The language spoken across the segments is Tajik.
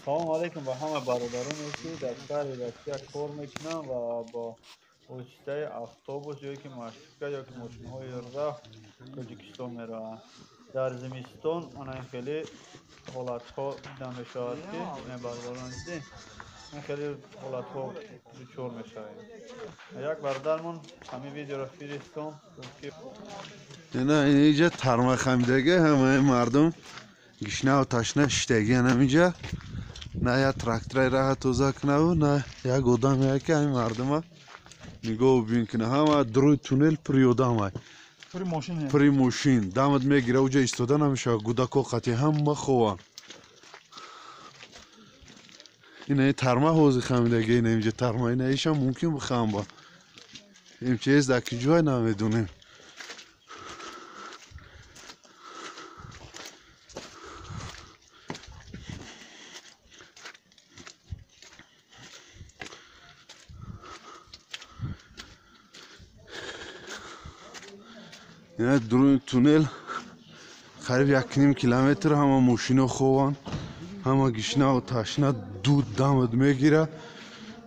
салом алейкум ба ҳама бародароне ки дар шаҳри россия кор мекунанд ва бо воситаи автобус ёки маршрутка ёки мошинҳои рафт тоҷикистон мераванд. Дар зимистон ана хеле ҳолатҳо дида мешавад ки бародарони дидем хеле ҳолатҳо дучор мешавем. Як бародармон ҳамин видеоро фиристон ки اینجا ترمخمیدگی همه مردم گشنه و تشنه شتگی نمیجا نه یا ترکترای راه توزا کنه و نه یک آدم یکی همین مردم ها نگاه بین کنه همه دروی تونل پری آدم های پری موشین دامد میگیره اوجا ایستاده نمیشه گودکا قطعی همه خوان اینه ترمه حوزی خمیدگی اینه اینجا ترمه اینه ایشان ممکن بخوام با این چیز دکی جای نمیدونیم یعنی درون تونل قریب 1.5 کیلومتر همه ماشینا خوان همه گشنه و تشنه دود دامد میگیره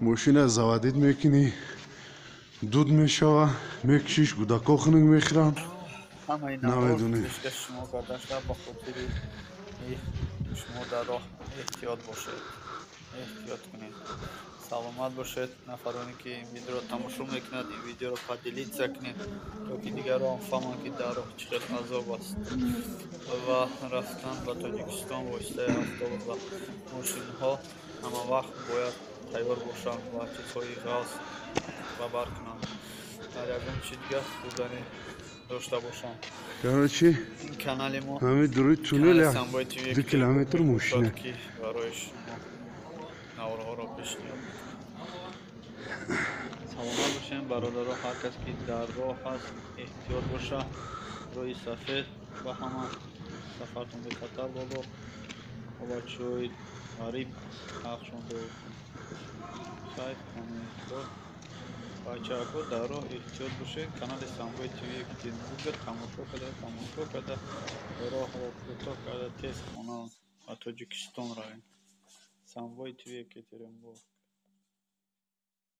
ماشین زوادید میکنی دود میشوه میکشیش گودکا خنگ میخورن نمیدونی شما کردشتر با خاطر شما در راه احتیاط باشید احتیاط کنید سلامت باشید نفرانی که این ویدیو رو تماشا میکنند این ویدیو رو پدیلیت کنید تا که دیگران فهمند که در راه چقدر عذاب است و رفتن به تاجیکستان واسطه автобус و ماشین ها همه وقت باید تیار باشند و چیزهای غلط خبر کنند در یکم چیز دیگه بودنی داشته باشند. Короче, این کانال ما همه دروی تونل 2 کیلومتر ماشینه که برای شما نوارها را پیشنهاد سلامت باشین برادرها هر کس که در راه هست احتیاط باشه روی سفر و همه سفرتون به خطر بالا و بچه‌های غریب حقشون رو خیر همین بچه‌ها در راه احتیاط باشین کانال سامبای تیوی که دیدن بود تماشا کرده راه رو کوتاه کرده تست کنن و تاجیکستان رویم سامبای تیوی که تیرم بود